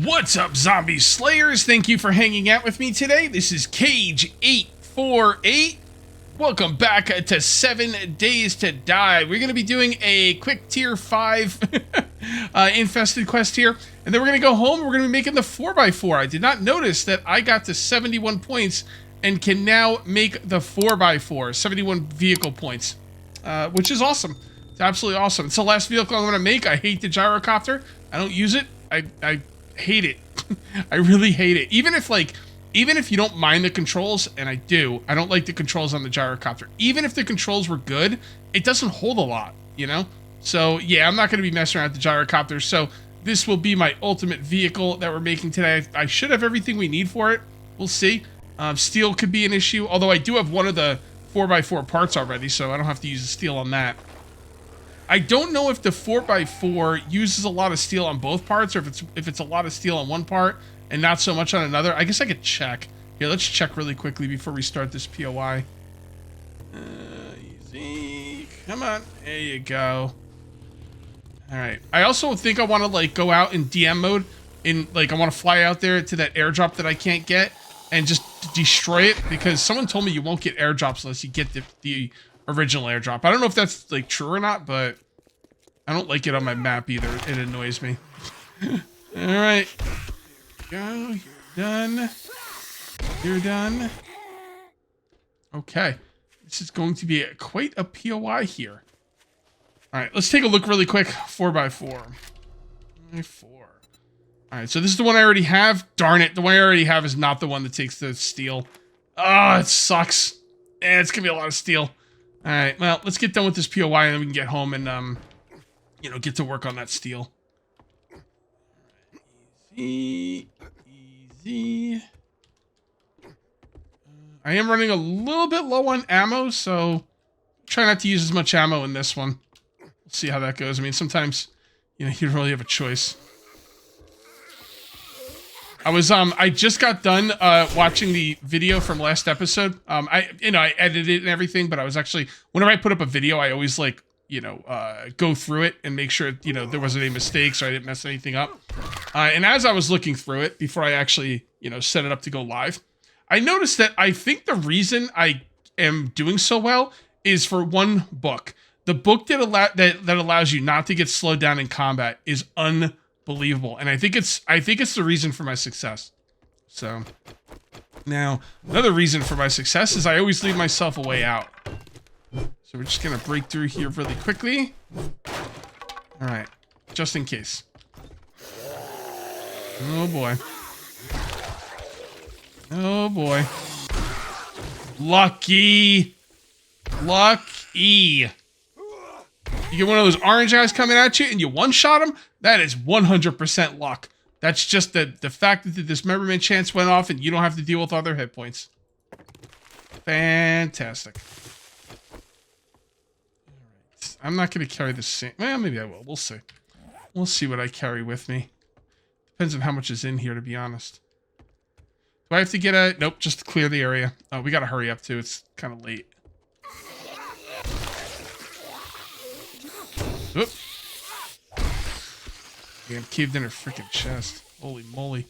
What's up, zombie slayers? Thank you for hanging out with me today. This is Cage848. Welcome back to 7 Days to Die. We're going to be doing a quick tier 5 infested quest here, and then we're going to go home. We're going to be making the 4x4. I did not notice that I got to 71 points and can now make the 4x4, 71 vehicle points, which is awesome. It's absolutely awesome. It's the last vehicle I'm going to make. I hate the gyrocopter. I don't use it. I hate it. I really hate it. Even if you don't mind the controls, and I don't like the controls on the gyrocopter. Even if the controls were good, it doesn't hold a lot, you know? So yeah, I'm not going to be messing around with the gyrocopter. So this will be my ultimate vehicle that we're making today. I should have everything we need for it. We'll see. Steel could be an issue, although I do have one of the 4x4 parts already, so I don't have to use the steel on that. I don't know if the 4x4 uses a lot of steel on both parts, or if it's a lot of steel on one part and not so much on another. I guess I could check. Here, let's check really quickly before we start this POI. Easy. Come on. There you go. All right. I also think I want to go out in DM mode. I want to fly out there to that airdrop that I can't get and just destroy it, because someone told me you won't get airdrops unless you get the original airdrop. I don't know if that's true or not, but I don't like it on my map either. It annoys me. All right, go. You're done. You're done. Okay, this is going to be quite a POI here. All right, let's take a look really quick. 4x4. 4. All right, so this is the one I already have. Darn it, the one I already have is not the one that takes the steel. Oh, it sucks. It's gonna be a lot of steel. All right, well, let's get done with this POI and then we can get home and, get to work on that steel. Easy. Easy. I am running a little bit low on ammo, so try not to use as much ammo in this one. We'll see how that goes. I mean, sometimes, you don't really have a choice. I just got done watching the video from last episode. I edited it and everything, but I was actually, whenever I put up a video, I always go through it and make sure, there wasn't any mistakes or I didn't mess anything up. And as I was looking through it before I actually, set it up to go live, I noticed that I think the reason I am doing so well is for one book. The book that allows you not to get slowed down in combat is unbelievable, and I think it's the reason for my success. So now another reason for my success is I always leave myself a way out. So we're just gonna break through here really quickly. All right, just in case. Oh boy. Oh boy. Lucky. You get one of those orange guys coming at you and you one-shot him, that is 100% luck. That's just the fact that the dismemberment chance went off and you don't have to deal with other hit points. Fantastic. Alright. I'm not going to carry the same... Well, maybe I will. We'll see. We'll see what I carry with me. Depends on how much is in here, to be honest. Do I have to get a... Nope, just to clear the area. Oh, we got to hurry up, too. It's kind of late. Oop. Damn, caved in her freaking chest. Holy moly.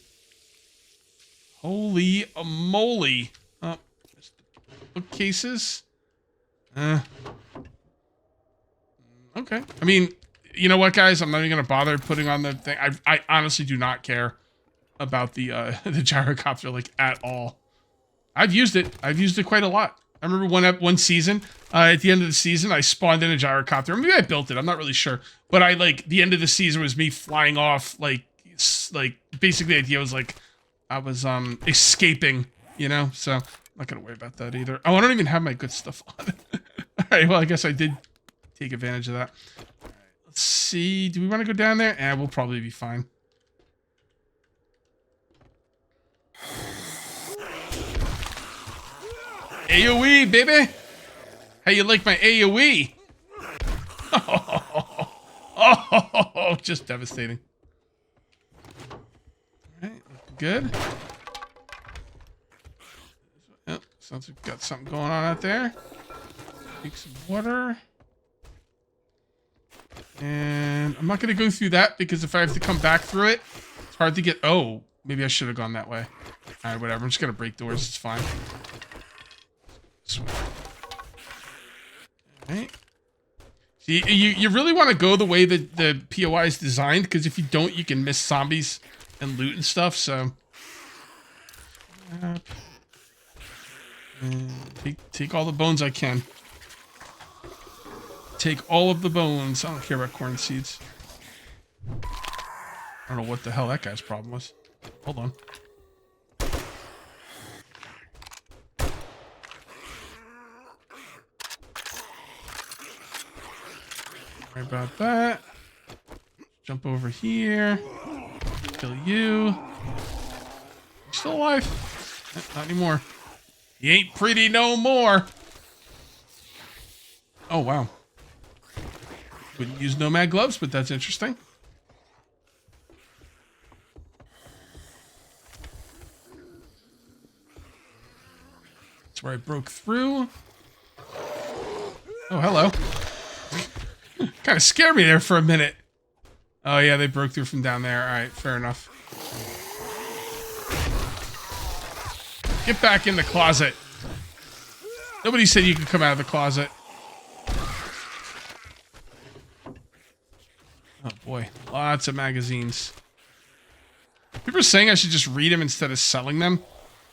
Holy moly. Oh, there's the bookcases. Okay. I mean, you know what, guys? I'm not even going to bother putting on the thing. I honestly do not care about the gyrocopter, at all. I've used it. I've used it quite a lot. I remember one season, at the end of the season, I spawned in a gyrocopter. Maybe I built it. I'm not really sure. But the end of the season was me flying off, basically the idea was I was, escaping, So, I'm not going to worry about that either. Oh, I don't even have my good stuff on. All right, well, I guess I did take advantage of that. All right, let's see. Do we want to go down there? We'll probably be fine. AoE, baby! How you like my AoE? Oh, just devastating. Alright, good. Oh, sounds like we've got something going on out there. Take some water. And I'm not going to go through that because if I have to come back through it, it's hard to get. Oh, maybe I should have gone that way. All right, whatever. I'm just gonna break doors. It's fine. All right. See, you really want to go the way that the POI is designed, because if you don't, you can miss zombies and loot and stuff. So take all the bones I can. Take all of the bones. I don't care about corn seeds. I don't know what the hell that guy's problem was. Hold on. Sorry about that. Jump over here. Kill you. You still alive? Not anymore. You ain't pretty no more. Oh, wow. Wouldn't use nomad gloves, but that's interesting. That's where I broke through. Oh, hello. Kind of scared me there for a minute. Oh, yeah, they broke through from down there. All right, fair enough. Get back in the closet. Nobody said you could come out of the closet. Oh, boy. Lots of magazines. People are saying I should just read them instead of selling them.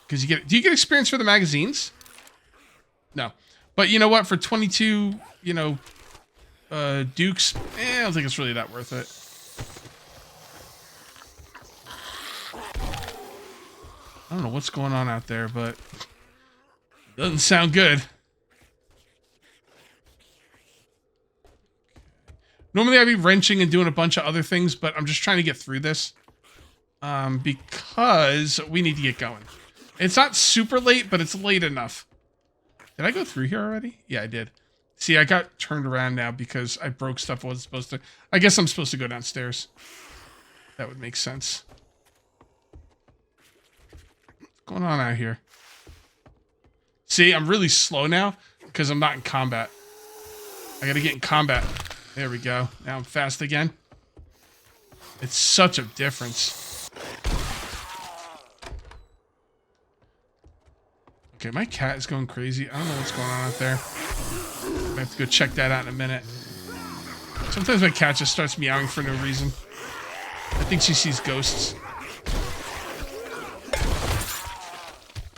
Because you get... Do you get experience for the magazines? No. But you know what? For 22, you know... Dukes, I don't think it's really that worth it. I don't know what's going on out there, but it doesn't sound good. Normally I'd be wrenching and doing a bunch of other things, but I'm just trying to get through this. Because we need to get going. It's not super late, but it's late enough. Did I go through here already? Yeah, I did. See, I got turned around now because I broke stuff I wasn't supposed to. I guess I'm supposed to go downstairs. That would make sense. What's going on out here? See, I'm really slow now because I'm not in combat. I gotta get in combat. There we go. Now I'm fast again. It's such a difference. Okay, my cat is going crazy. I don't know what's going on out there. I have to go check that out in a minute. Sometimes my cat just starts meowing for no reason. I think she sees ghosts.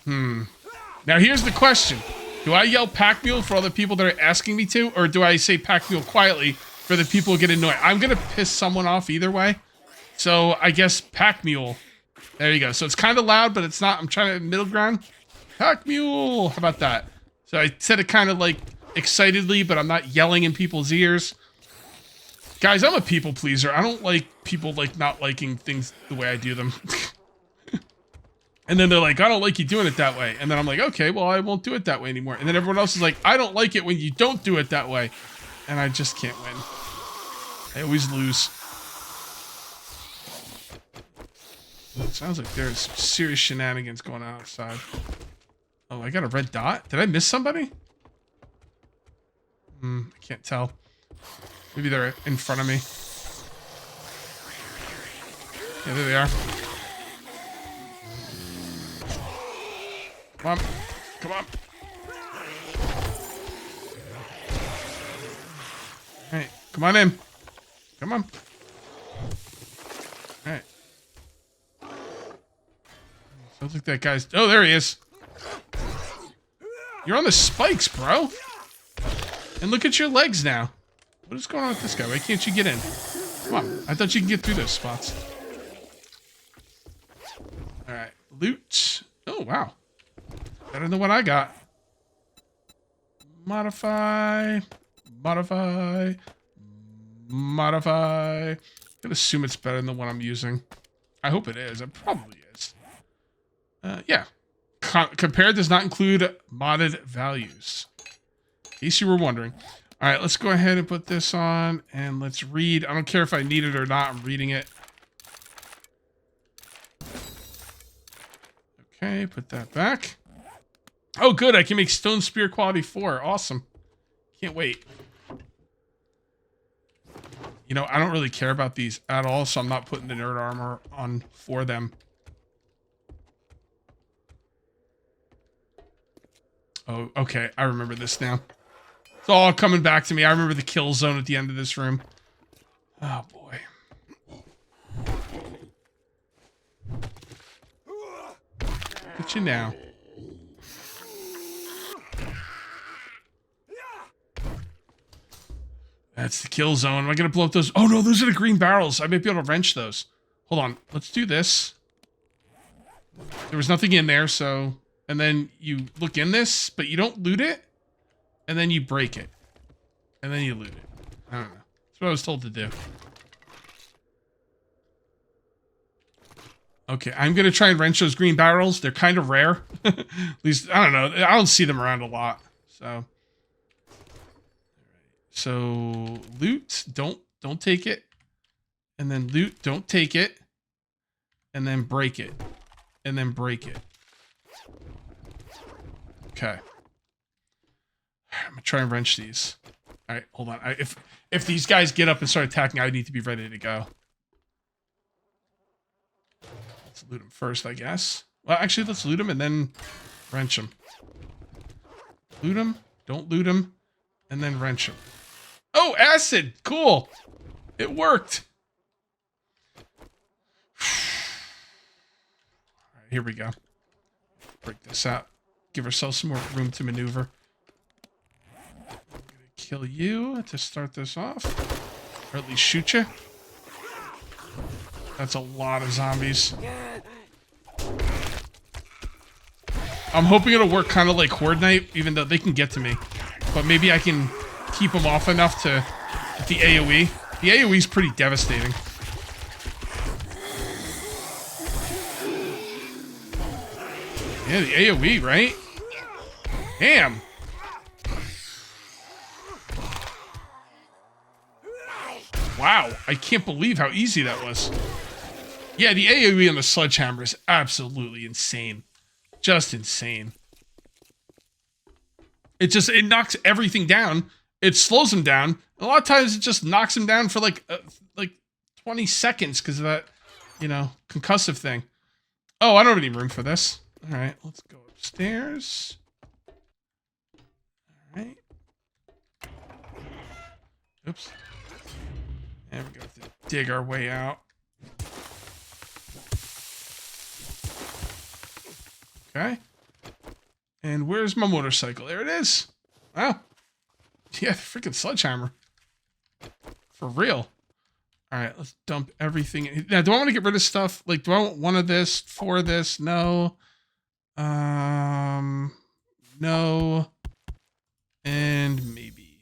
Now here's the question. Do I yell pack mule for all the people that are asking me to? Or do I say pack mule quietly for the people who get annoyed? I'm going to piss someone off either way. So I guess pack mule. There you go. So it's kind of loud, but it's not. I'm trying to middle ground. Pack mule. How about that? So I said it kind of like excitedly, but I'm not yelling in people's ears. Guys, I'm a people pleaser. I don't like people like not liking things the way I do them. And then they're like, I don't like you doing it that way. And then I'm like, okay, well, I won't do it that way anymore. And then everyone else is like, I don't like it when you don't do it that way. And I just can't win. I always lose. It sounds like there's some serious shenanigans going on outside. Oh, I got a red dot? Did I miss somebody? I can't tell. Maybe they're in front of me. Yeah, there they are. Come on. Come on. Alright, come on in. Come on. Alright. Sounds like that guy's... Oh, there he is. You're on the spikes, bro. And look at your legs now. What is going on with this guy? Why can't you get in? Come on. I thought you could get through those spots. Alright. Loot. Oh, wow. Better than what I got. Modify. Modify. Modify. I'm gonna assume it's better than the one I'm using. I hope it is. It probably is. Yeah. Compare does not include modded values. In case you were wondering. All right, let's go ahead and put this on and let's read. I don't care if I need it or not. I'm reading it. Okay, put that back. Oh, good. I can make stone spear quality 4. Awesome. Can't wait. You know, I don't really care about these at all, so I'm not putting the nerd armor on for them. Oh, okay. I remember this now. It's all coming back to me. I remember the kill zone at the end of this room. Oh, boy. Get you now. That's the kill zone. Am I going to blow up those? Oh, no, those are the green barrels. I might be able to wrench those. Hold on. Let's do this. There was nothing in there, so... And then you look in this, but you don't loot it. And then you break it. And then you loot it. I don't know. That's what I was told to do. Okay, I'm going to try and wrench those green barrels. They're kind of rare. At least, I don't know. I don't see them around a lot. So loot, don't take it. And then loot, don't take it. And then break it. And then break it. Okay. I'm gonna try and wrench these. All right, hold on. If these guys get up and start attacking, I need to be ready to go. Let's loot them first, I guess. Well, actually, let's loot them and then wrench them. Loot them, don't loot them, and then wrench them. Oh, acid! Cool! It worked! All right, here we go. Break this out. Give ourselves some more room to maneuver. I'm gonna kill you to start this off. Or at least shoot you. That's a lot of zombies. I'm hoping it'll work kind of like Horde Night, even though they can get to me. But maybe I can keep them off enough to the AoE. The AoE is pretty devastating. Yeah, the AoE, right? Damn. Wow, I can't believe how easy that was. Yeah, the AoE on the sledgehammer is absolutely insane. Just insane. It knocks everything down. It slows them down. A lot of times it just knocks them down for like 20 seconds because of that, you know, concussive thing. Oh, I don't have any room for this. All right, let's go upstairs. All right. Oops. And we're going to have to dig our way out. Okay. And where's my motorcycle? There it is. Wow. Yeah, the freaking sledgehammer. For real. All right, let's dump everything in. Now, do I want to get rid of stuff? Like, do I want one of this, 4 of this? No. No. And maybe.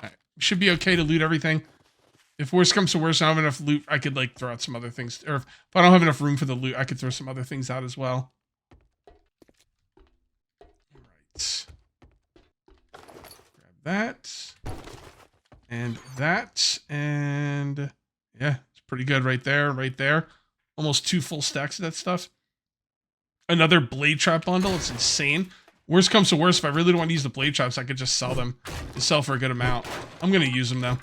All right. Should be okay to loot everything. If worse comes to worse, I don't have enough loot, I could, like, throw out some other things. Or if I don't have enough room for the loot, I could throw some other things out as well. All right. Grab that. And that. And yeah, it's pretty good right there, right there. Almost 2 full stacks of that stuff. Another blade trap bundle. It's insane. Worst comes to worst, if I really don't want to use the blade traps, I could just sell them. Just sell for a good amount. I'm going to use them, though.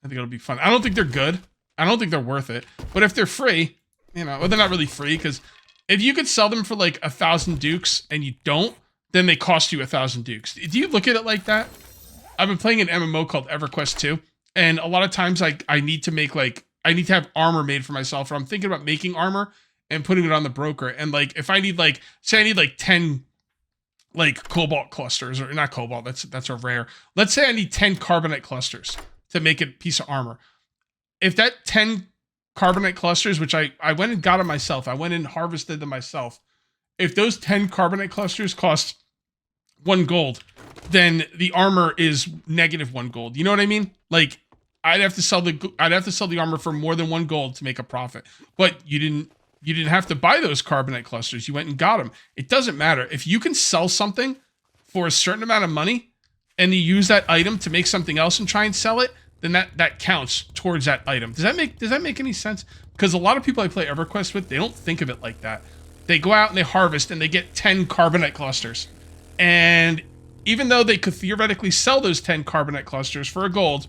I think it'll be fun. I don't think they're good. I don't think they're worth it. But if they're free, you know, well, they're not really free, because if you could sell them for like 1,000 dukes and you don't, then they cost you 1,000 dukes. Do you look at it like that? I've been playing an MMO called EverQuest 2, and a lot of times I need to make I need to have armor made for myself, or I'm thinking about making armor and putting it on the broker. And like, if I need say I need 10 cobalt clusters, or not cobalt, that's a rare. Let's say I need 10 carbonite clusters to make a piece of armor. If that 10 carbonite clusters, which I went and got them myself, I went and harvested them myself. If those 10 carbonite clusters cost 1 gold, then the armor is -1 gold. You know what I mean? Like, I'd have to sell the armor for more than 1 gold to make a profit. But you didn't have to buy those carbonite clusters. You went and got them. It doesn't matter. If you can sell something for a certain amount of money and you use that item to make something else and try and sell it, then that counts towards that item. Does that make any sense? Because a lot of people I play EverQuest with, they don't think of it like that. They go out and they harvest and they get 10 carbonite clusters. And even though they could theoretically sell those 10 carbonite clusters for a gold,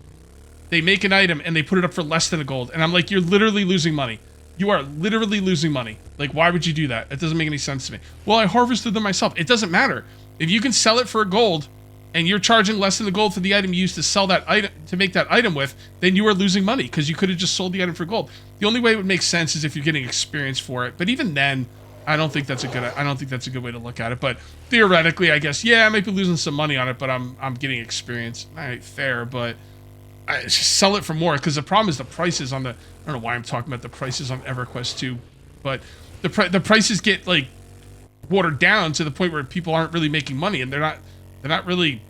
they make an item and they put it up for less than a gold. And I'm like, you're literally losing money. You are literally losing money. Like, why would you do that? It doesn't make any sense to me. Well, I harvested them myself. It doesn't matter. If you can sell it for a gold and you're charging less than the gold for the item you used to sell that item, to make that item with, then you are losing money because you could have just sold the item for gold. The only way it would make sense is if you're getting experience for it. But even then, I don't think that's a good way to look at it. But theoretically, I guess, yeah, I might be losing some money on it, but I'm getting experience. All right, fair, but I just sell it for more, because the problem is the prices on the, I don't know why I'm talking about the prices on EverQuest 2, but the prices get like watered down to the point where people aren't really making money, and they're not really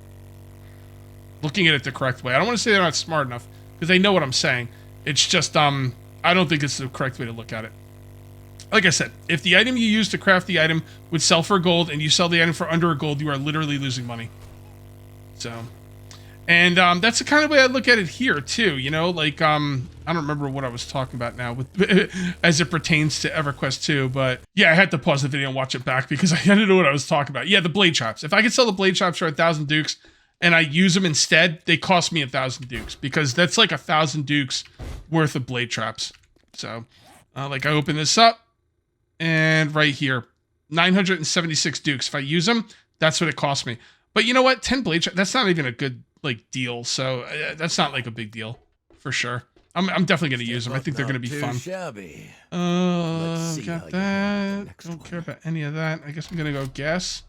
looking at it the correct way. I don't want to say they're not smart enough, because they know what I'm saying. It's just I don't think it's the correct way to look at it. Like I said, if the item you use to craft the item would sell for gold and you sell the item for under a gold, you are literally losing money. So, and that's the kind of way I look at it here too. You know, like I don't remember what I was talking about now with as it pertains to EverQuest 2, but yeah, I had to pause the video and watch it back because I didn't know what I was talking about. Yeah, the blade chops. If I could sell the blade chops for 1,000 dukes and I use them instead, they cost me 1,000 dukes, because that's like 1,000 dukes worth of blade traps. So, like I open this up. And right here, 976 dukes. If I use them, that's what it costs me. But you know what? 10 blade traps, that's not even a good like deal. So that's not like a big deal for sure. I'm definitely going to use them. I think they're going to be fun. Got that. Don't care about any of that. I guess I'm going to go guess.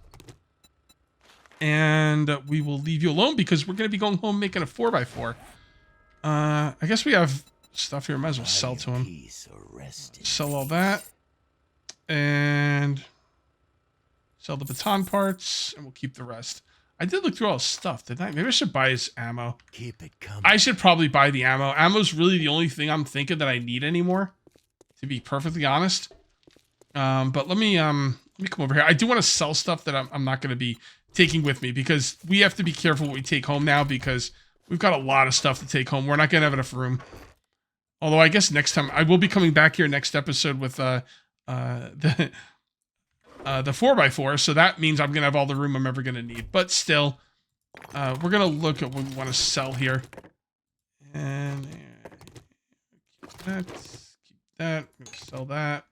And we will leave you alone because we're going to be going home making a 4x4. I guess we have stuff here. Might as well sell to him. Sell all that. And sell the baton parts, and we'll keep the rest. I did look through all his stuff, didn't I? Maybe I should buy his ammo. Keep it coming. I should probably buy the ammo. Ammo's really the only thing I'm thinking that I need anymore, to be perfectly honest. But let me come over here. I do want to sell stuff that I'm not going to be taking with me, because we have to be careful what we take home now, because we've got a lot of stuff to take home. We're not going to have enough room. Although I guess next time I will be coming back here next episode with the 4x4, so that means I'm gonna have all the room I'm ever gonna need. But still, we're gonna look at what we want to sell here, and keep that. I'm gonna sell that.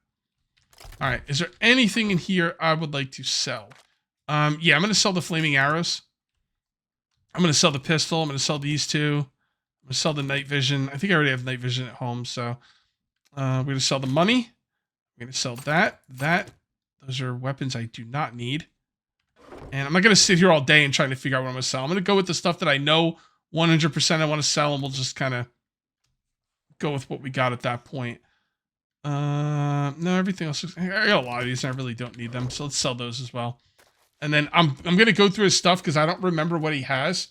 All right, is there anything in here I would like to sell? Yeah, I'm gonna sell the flaming arrows. I'm gonna sell the pistol. I'm gonna sell these two. I'm gonna sell the night vision. I think I already have night vision at home, so we're gonna sell the money. I'm going to sell that. Those are weapons I do not need. And I'm not going to sit here all day and trying to figure out what I'm going to sell. I'm going to go with the stuff that I know 100% I want to sell, and we'll just kind of go with what we got at that point. No, everything else I got a lot of these and I really don't need them, so let's sell those as well. And then I'm going to go through his stuff because I don't remember what he has,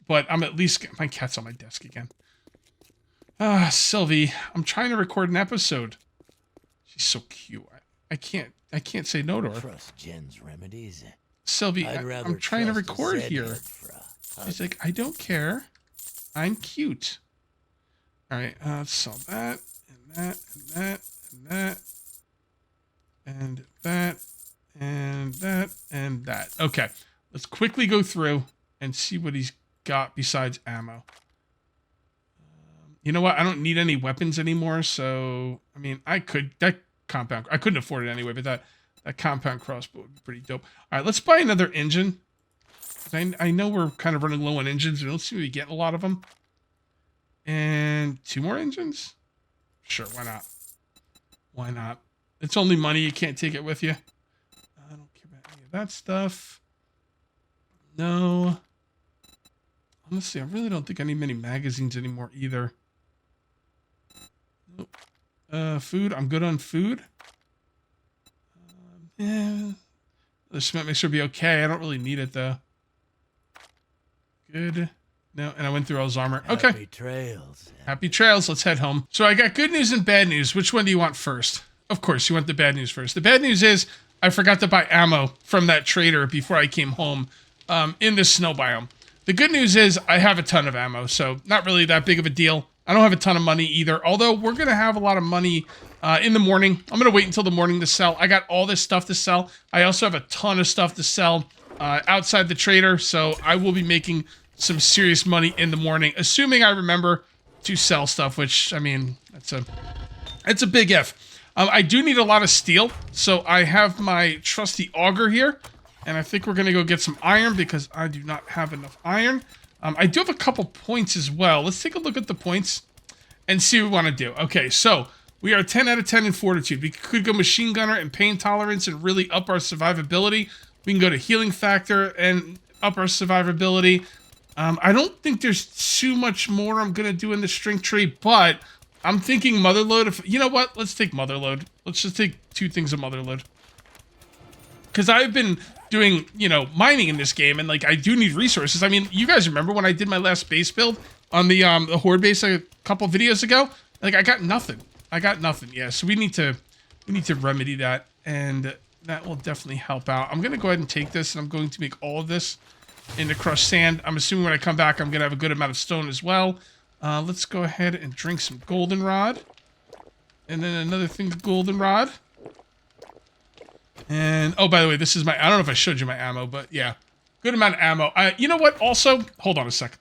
but I'm at least... My cat's on my desk again. Sylvie, I'm trying to record an episode. She's so cute. I can't say no to her. Trust Jen's remedies. Sylvie, I'm trying to record here. She's like, I don't care. I'm cute. All right, let's sell that, and that, and that, and that, and that, and that, and that. Okay, let's quickly go through and see what he's got besides ammo. You know what? I don't need any weapons anymore, so I mean, I couldn't afford it anyway, but that compound crossbow would be pretty dope. All right, let's buy another engine. I know we're kind of running low on engines. We don't seem to be getting a lot of them. And 2 more engines? Sure, why not? Why not? It's only money. You can't take it with you. I don't care about any of that stuff. No. Honestly, I really don't think I need many magazines anymore either. Nope. Food. I'm good on food. Yeah. The cement mixer will be okay. I don't really need it though. Good. No, and I went through all his armor. Okay. Happy trails. Happy trails. Let's head home. So I got good news and bad news. Which one do you want first? Of course, you want the bad news first. The bad news is I forgot to buy ammo from that trader before I came home in the snow biome. The good news is I have a ton of ammo, so not really that big of a deal. I don't have a ton of money either, although we're going to have a lot of money in the morning. I'm going to wait until the morning to sell. I got all this stuff to sell. I also have a ton of stuff to sell outside the trader, so I will be making some serious money in the morning, assuming I remember to sell stuff, which, I mean, it's a big if. I do need a lot of steel, so I have my trusty auger here, and I think we're going to go get some iron because I do not have enough iron. I do have a couple points as well. Let's take a look at the points and see what we want to do. Okay, so we are 10 out of 10 in fortitude. We could go machine gunner and pain tolerance and really up our survivability. We can go to healing factor and up our survivability. I don't think there's too much more I'm going to do in the strength tree, but I'm thinking motherload. You know what? Let's take motherload. Let's just take 2 things of motherload. Because I've been doing, you know, mining in this game, and, like, I do need resources. I mean, you guys remember when I did my last base build on the Horde base a couple videos ago? Like, I got nothing. Yeah, so we need to remedy that, and that will definitely help out. I'm going to go ahead and take this, and I'm going to make all of this into crushed sand. I'm assuming when I come back, I'm going to have a good amount of stone as well. Let's go ahead and drink some goldenrod. And then another thing of goldenrod. And, oh, by the way, this is my, I don't know if I showed you my ammo, but yeah. Good amount of ammo. You know what? Also, hold on a sec.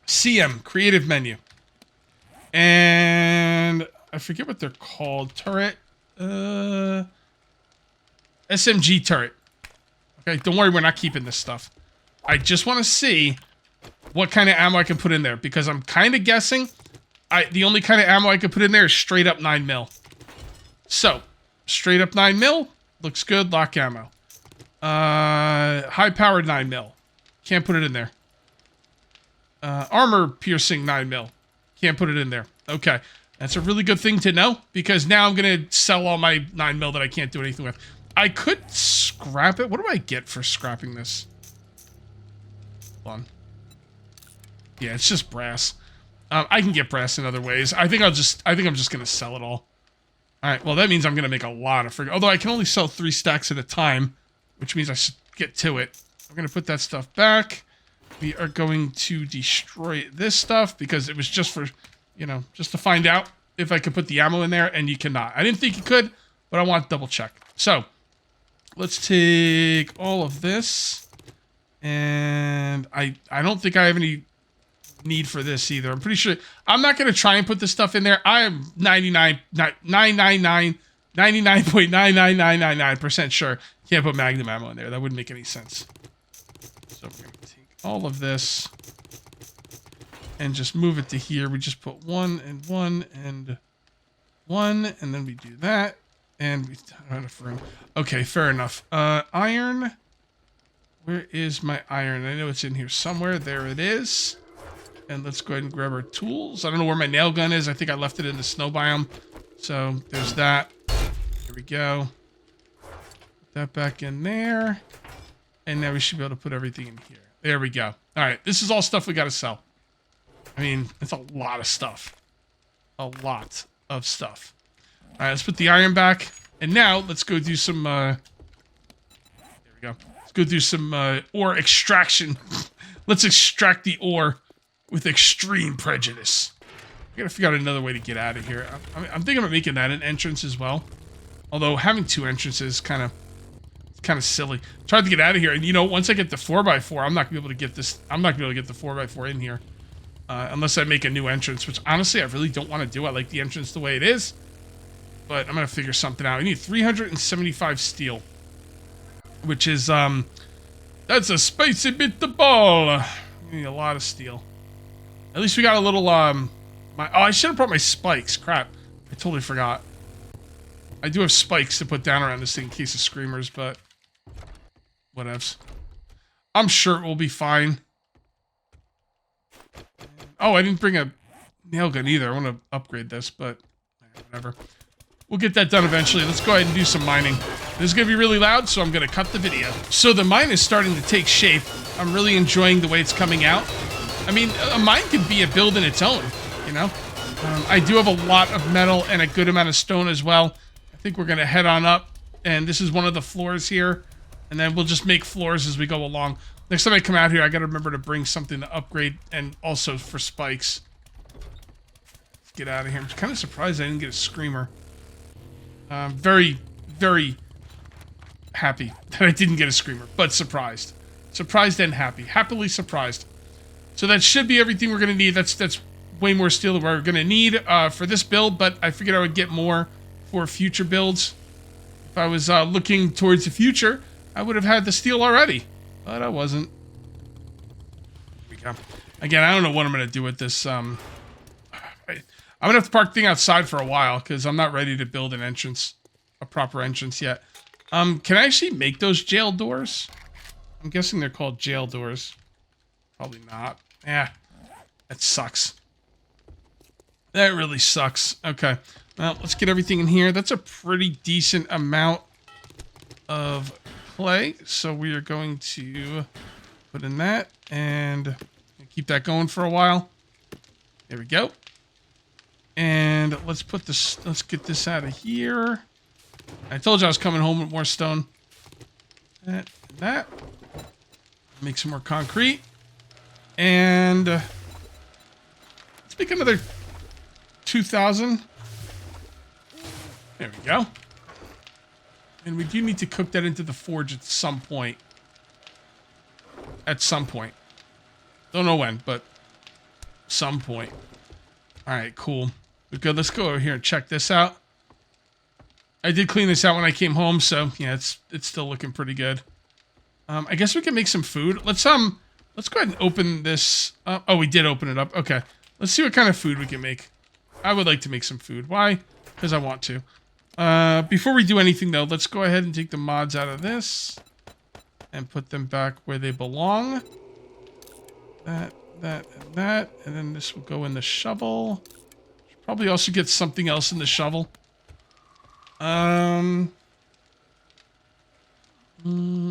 CM, creative menu. And I forget what they're called. Turret. SMG turret. Okay, don't worry, we're not keeping this stuff. I just want to see what kind of ammo I can put in there, because I'm kind of guessing the only kind of ammo I could put in there is straight up 9mm. So, straight up 9mm, looks good, lock ammo. High powered 9mm, can't put it in there. Armor piercing 9mm, can't put it in there. Okay, that's a really good thing to know, because now I'm going to sell all my 9mm that I can't do anything with. I could scrap it. What do I get for scrapping this? Hold on. Yeah, it's just brass. I can get brass in other ways. I think I'm just gonna sell it all. All right. Well, that means I'm gonna make a lot of although I can only sell 3 stacks at a time, which means I should get to it. I'm gonna put that stuff back. We are going to destroy this stuff because it was just for, you know, just to find out if I could put the ammo in there, and you cannot. I didn't think you could, but I want to double check. So let's take all of this. And I don't think I have any need for this either. I'm pretty sure I'm not going to try and put this stuff in there. I am 99.99999% sure can't put magnum ammo in there. That wouldn't make any sense. So we're going to take all of this and just move it to here. We just put 1 and 1 and 1, and then we do that, and we don't have enough room. Okay, fair enough. Iron. Where is my iron? I know it's in here somewhere. There it is. And let's go ahead and grab our tools. I don't know where my nail gun is. I think I left it in the snow biome. So there's that. Here we go. Put that back in there. And now we should be able to put everything in here. There we go. All right. This is all stuff we got to sell. I mean, it's a lot of stuff. A lot of stuff. All right. Let's put the iron back. And now let's go do some... there we go. Go do some ore extraction. Let's extract the ore with extreme prejudice. I gotta figure out another way to get out of here. I'm thinking about making that an entrance as well. Although having 2 entrances is kind of silly. Tried to get out of here, and you know, once I get the 4x4, I'm not gonna be able to get this. I'm not gonna be able to get the 4x4 in here unless I make a new entrance. Which honestly, I really don't want to do. I like the entrance the way it is, but I'm gonna figure something out. I need 375 steel. Which is, that's a spicy bit of ball. We need a lot of steel. At least we got a little, I should have brought my spikes. Crap. I totally forgot. I do have spikes to put down around this thing in case of screamers, but whatevs. I'm sure it will be fine. Oh, I didn't bring a nail gun either. I want to upgrade this, but whatever. We'll get that done eventually. Let's go ahead and do some mining. This is going to be really loud, so I'm going to cut the video. So the mine is starting to take shape. I'm really enjoying the way it's coming out. I mean, a mine can be a build in its own, you know? I do have a lot of metal and a good amount of stone as well. I think we're going to head on up, and this is one of the floors here. And then we'll just make floors as we go along. Next time I come out here, I got to remember to bring something to upgrade and also for spikes. Let's get out of here. I'm kind of surprised I didn't get a screamer. Very, very happy that I didn't get a screamer, but surprised. Surprised and happy. Happily surprised. So that should be everything we're going to need. That's way more steel than we're going to need for this build, but I figured I would get more for future builds. If I was looking towards the future, I would have had the steel already, but I wasn't. Here we go. Again, I don't know what I'm going to do with this. I'm going to have to park the thing outside for a while because I'm not ready to build an entrance, a proper entrance yet. Can I actually make those jail doors? I'm guessing they're called jail doors. Probably not. Yeah, that sucks. That really sucks. Okay, well, let's get everything in here. That's a pretty decent amount of clay. So we are going to put in that and keep that going for a while. There we go. And let's put this, let's get this out of here. I told you I was coming home with more stone. That and that. Make some more concrete. And let's make another 2,000. There we go. And we do need to cook that into the forge at some point. At some point. Don't know when, but some point. Alright, cool. We're good. Let's go over here and check this out. I did clean this out when I came home, so yeah, it's still looking pretty good. I guess we can make some food. Let's go ahead and open this. Oh, we did open it up. Okay. Let's see what kind of food we can make. I would like to make some food. Why? Because I want to. Before we do anything, though, let's go ahead and take the mods out of this and put them back where they belong. That, and that. And then this will go in the shovel. Should probably also get something else in the shovel. I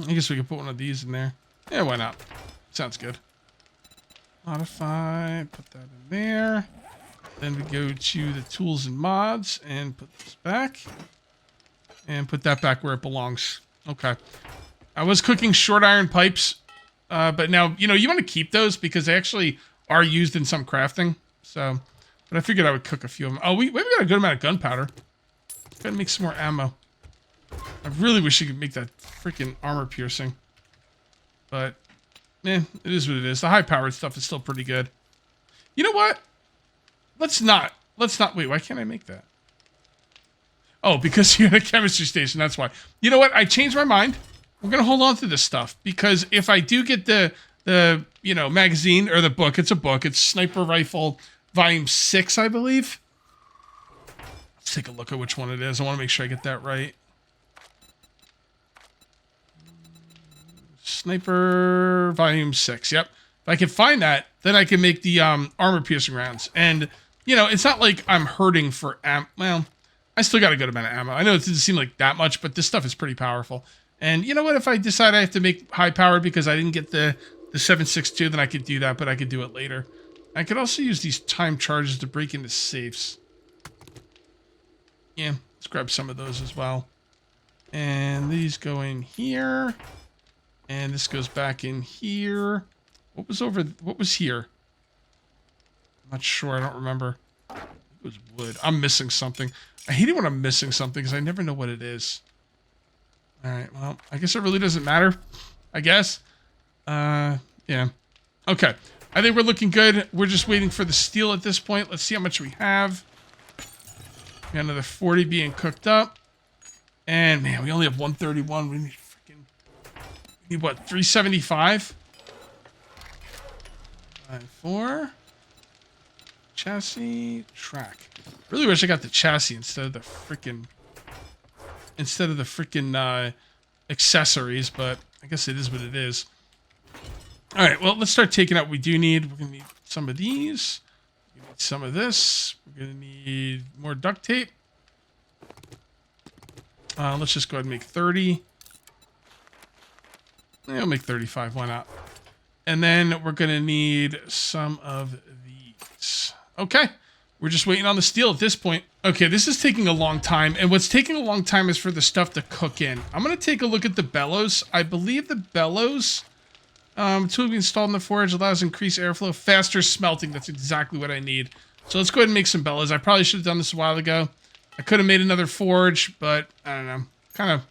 guess we could put one of these in there. Yeah, why not? Sounds good. Modify, put that in there. Then we go to the tools and mods and put this back. And put that back where it belongs. Okay. I was cooking short iron pipes, but now, you know, you want to keep those because they actually are used in some crafting. So, but I figured I would cook a few of them. Oh, we got a good amount of gunpowder. Gotta make some more ammo. I really wish you could make that freaking armor piercing. But, it is what it is. The high-powered stuff is still pretty good. You know what? Let's not. Wait, why can't I make that? Oh, because you're at a chemistry station, that's why. You know what? I changed my mind. We're going to hold on to this stuff. Because if I do get the you know, magazine, or the book, it's a book. It's Sniper Rifle Volume 6, I believe. Let's take a look at which one it is. I want to make sure I get that right. Sniper Volume 6. Yep. If I can find that, then I can make the armor piercing rounds. And, you know, it's not like I'm hurting for ammo. Well, I still got a good amount of ammo. I know it doesn't seem like that much, but this stuff is pretty powerful. And you know what? If I decide I have to make high powered because I didn't get the 7.62, then I could do that, but I could do it later. I could also use these time charges to break into safes. Yeah, let's grab some of those as well. And these go in here. And this goes back in here. What was here? I'm not sure. I don't remember. It was wood. I'm missing something. I hate it when I'm missing something because I never know what it is. Alright, well, I guess it really doesn't matter. I guess. Yeah. Okay. I think we're looking good. We're just waiting for the steel at this point. Let's see how much we have. We got another 40 being cooked up. And, man, we only have 131. We need what, 375? 4. Chassis, track. Really wish I got the chassis instead of the freaking accessories, but I guess it is what it is. All right, well, let's start taking out what we do need. We're gonna need some of these. We're gonna need some of this. We're gonna need more duct tape. Let's just go ahead and make 30. I'll make 35, why not? And then we're gonna need some of these. Okay, we're just waiting on the steel at this point. Okay, this is taking a long time, and what's taking a long time is for the stuff to cook in. I'm gonna take a look at the bellows. I believe the bellows, tool to be installed in the forge allows increased airflow, faster smelting. That's exactly what I need. So let's go ahead and make some bellows. I probably should have done this a while ago. I could have made another forge, but I don't know.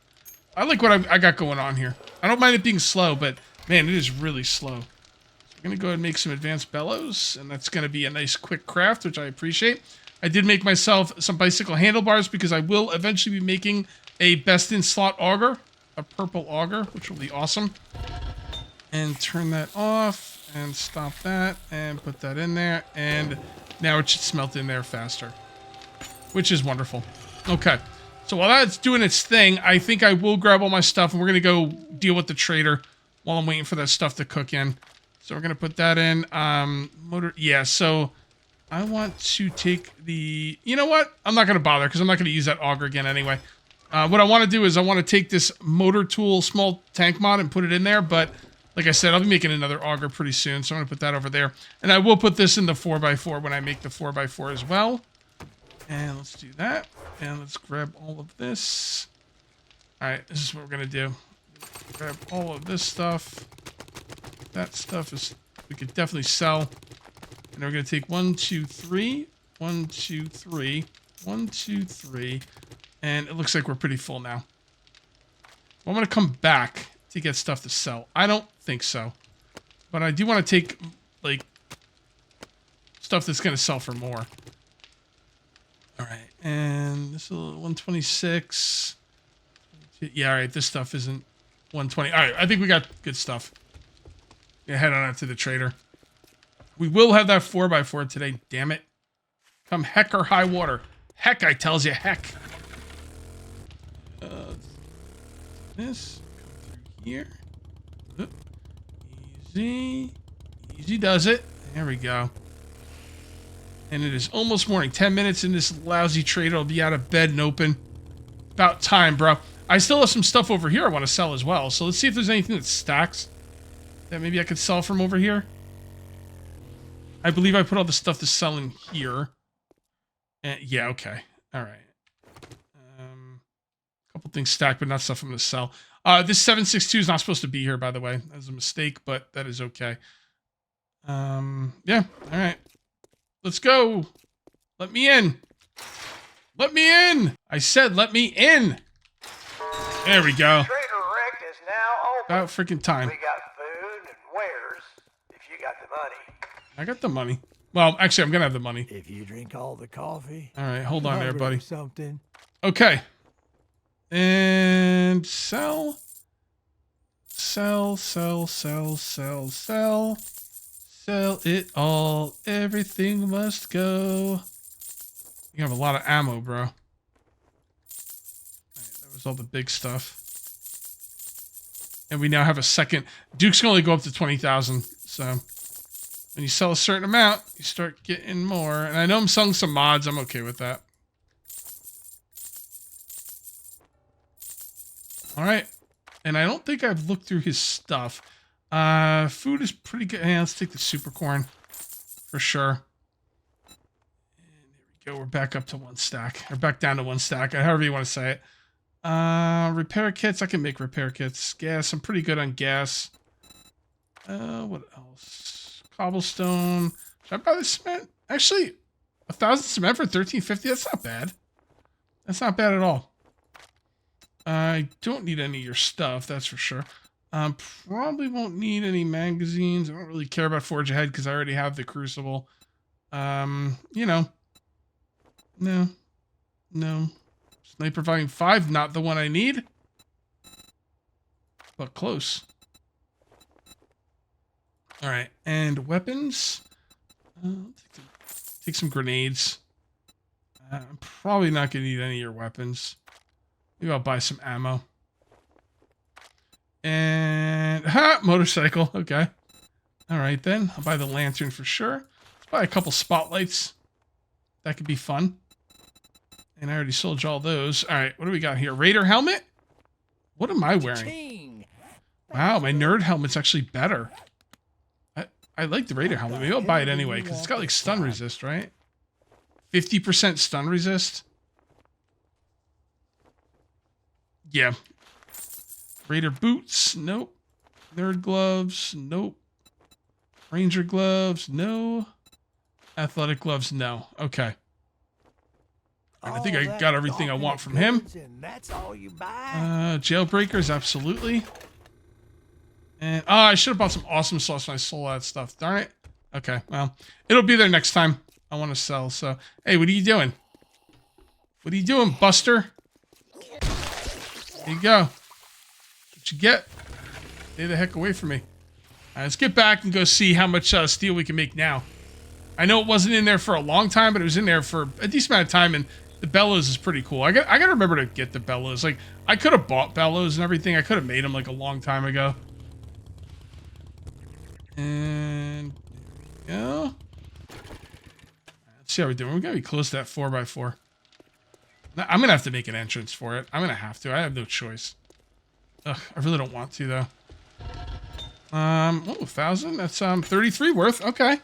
I like what I got going on here. I don't mind it being slow, but man, it is really slow. We're going to go ahead and make some advanced bellows, and that's going to be a nice quick craft, which I appreciate. I did make myself some bicycle handlebars because I will eventually be making a best-in-slot auger, a purple auger, which will be awesome. And turn that off, and stop that, and put that in there, and now it should smelt in there faster, which is wonderful. Okay, so while that's doing its thing, I think I will grab all my stuff, and we're going to go deal with the trader while I'm waiting for that stuff to cook in. So we're going to put that in. Motor, yeah, so I want to take the... You know what? I'm not going to bother, because I'm not going to use that auger again anyway. What I want to do is I want to take this motor tool small tank mod and put it in there, but like I said, I'll be making another auger pretty soon, so I'm going to put that over there. And I will put this in the 4x4 when I make the 4x4 as well. And let's do that. And let's grab all of this. All right, this is what we're going to do. Grab all of this stuff. That stuff is... We could definitely sell. And we're going to take 1, 2, 3. 1, 2, 3. 1, 2, 3. And it looks like we're pretty full now. Well, I'm going to come back to get stuff to sell. I don't think so. But I do want to take, like, stuff that's going to sell for more. Alright, and this is 126. Yeah, alright, this stuff isn't 120. Alright, I think we got good stuff. Yeah, head on out to the trader. We will have that 4x4 today, damn it. Come heck or high water. Heck, I tells you, heck. This, come through here. Oop. Easy. Easy does it. There we go. And it is almost morning. 10 minutes in this lousy trader. I'll be out of bed and open. About time, bro. I still have some stuff over here I want to sell as well. So let's see if there's anything that stacks that maybe I could sell from over here. I believe I put all the stuff to sell in here. And, yeah, okay. All right. Couple things stacked, but not stuff I'm going to sell. This 762 is not supposed to be here, by the way. That was a mistake, but that is okay. Yeah, all right. Let's go. Let me in. Let me in. I said let me in. There we go. Trader Wreck is now open. About freaking time. We got food and wares if you got the money. I got the money. Well, actually, I'm going to have the money. If you drink all the coffee. All right, hold on there, I'll buddy. bring something. Okay. And sell. Sell, sell, sell, sell, sell. Sell it all. Everything must go. You have a lot of ammo, bro. Right, that was all the big stuff. And we now have a second. Dukes can only go up to 20,000. So when you sell a certain amount, you start getting more. And I know I'm selling some mods. I'm okay with that. All right. And I don't think I've looked through his stuff. Food is pretty good. Yeah, let's take the super corn for sure. And there we go. We're back up to 1 stack. Or back down to 1 stack. However you want to say it. Repair kits. I can make repair kits. Gas. I'm pretty good on gas. What else? Cobblestone. Should I buy the cement? Actually, 1,000 cement for 1350. That's not bad. That's not bad at all. I don't need any of your stuff, that's for sure. Probably won't need any magazines. I don't really care about Forge Ahead because I already have the Crucible. You know. No. No. Sniper Volume 5, not the one I need. But close. Alright, and weapons. Take some grenades. I'm probably not going to need any of your weapons. Maybe I'll buy some ammo. And... motorcycle. Okay. Alright then. I'll buy the lantern for sure. Let's buy a couple spotlights. That could be fun. And I already sold you all those. Alright, what do we got here? Raider helmet? What am I wearing? Wow, my nerd helmet's actually better. I like the Raider helmet. Maybe I'll buy it anyway, because it's got like stun resist, right? 50% stun resist. Yeah. Raider boots, nope. Nerd gloves, nope. Ranger gloves, no. Athletic gloves, no. Okay. I think I got everything I want from him. That's all you buy? Jailbreakers, absolutely. And I should have bought some awesome sauce when I sold that stuff. Darn it. Okay, well, it'll be there next time. I want to sell. So, hey, what are you doing? What are you doing, Buster? There you go. What you get? Stay the heck away from me. All right, let's get back and go see how much steel we can make now. I know it wasn't in there for a long time, but it was in there for a decent amount of time, and the bellows is pretty cool. I got to remember to get the bellows. Like, I could have bought bellows and everything. I could have made them like a long time ago. And there we go. Let's see how we're doing. We're gonna be close to that 4x4. I'm gonna have to make an entrance for it. I'm gonna have to. I have no choice. Ugh, I really don't want to though. Oh, 1,000. That's 33 worth. Okay.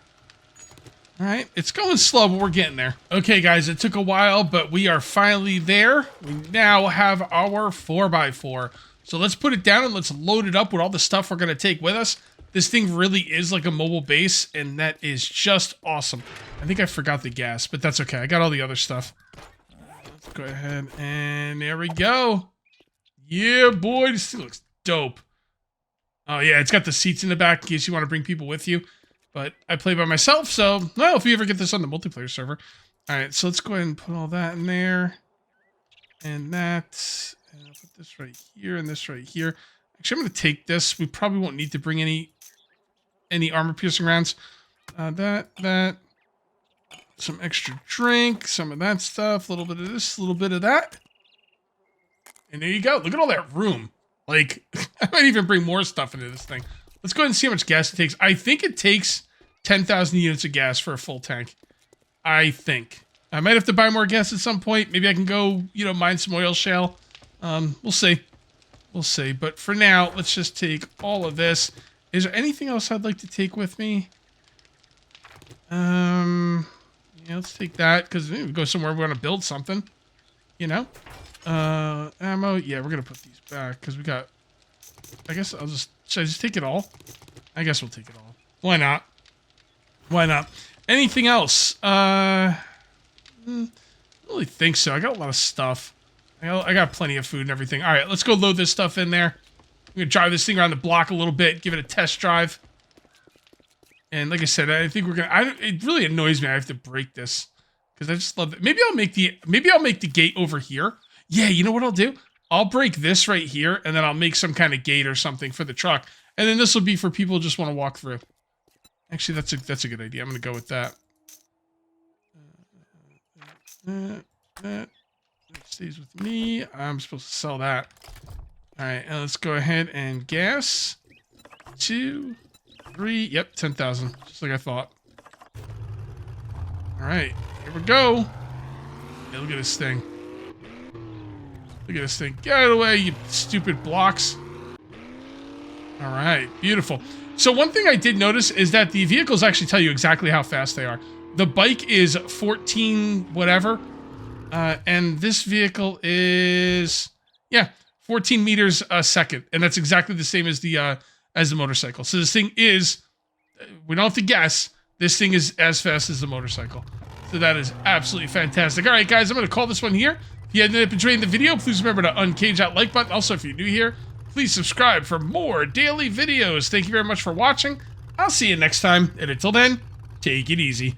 All right, it's going slow, but we're getting there. Okay, guys, it took a while, but we are finally there. We now have our 4x4. So let's put it down and let's load it up with all the stuff we're gonna take with us. This thing really is like a mobile base, and that is just awesome. I think I forgot the gas, but that's okay. I got all the other stuff. Let's go ahead, and there we go. Yeah, boy, this thing looks dope. Oh, yeah, it's got the seats in the back in case you want to bring people with you. But I play by myself, so, well, if you ever get this on the multiplayer server. All right, so let's go ahead and put all that in there. And that. And I'll put this right here and this right here. Actually, I'm going to take this. We probably won't need to bring any armor-piercing rounds. That. Some extra drink. Some of that stuff. A little bit of this. A little bit of that. And there you go. Look at all that room. Like, I might even bring more stuff into this thing. Let's go ahead and see how much gas it takes. I think it takes 10,000 units of gas for a full tank. I think. I might have to buy more gas at some point. Maybe I can go, you know, mine some oil shale. We'll see. We'll see. But for now, let's just take all of this. Is there anything else I'd like to take with me? Yeah, let's take that because we go somewhere we want to build something. You know? Ammo. Yeah, we're going to put these back because we got... I guess I'll just... Should I just take it all? I guess we'll take it all. Why not? Why not? Anything else? I don't really think so. I got a lot of stuff. I got plenty of food and everything. All right, let's go load this stuff in there. I'm going to drive this thing around the block a little bit, give it a test drive. And like I said, I think we're going to... It really annoys me I have to break this. Because I just love it. Maybe I'll make the gate over here. Yeah, you know what I'll do? I'll break this right here, and then I'll make some kind of gate or something for the truck. And then this will be for people who just want to walk through. Actually, that's a good idea. I'm going to go with that. That stays with me. I'm supposed to sell that. All right, and let's go ahead and gas. 2, 3. Yep, 10,000, just like I thought. All right, here we go. Yeah, look at this thing. Look at this thing. Get out of the way, you stupid blocks. All right, beautiful. So one thing I did notice is that the vehicles actually tell you exactly how fast they are. The bike is 14 whatever, and this vehicle is, yeah, 14 meters a second, and that's exactly the same as the motorcycle. So this thing is, we don't have to guess, this thing is as fast as the motorcycle. So that is absolutely fantastic. All right, guys, I'm going to call this one here. If you ended up enjoying the video, please remember to uncage that like button. Also, if you're new here, please subscribe for more daily videos. Thank you very much for watching. I'll see you next time, and until then, take it easy.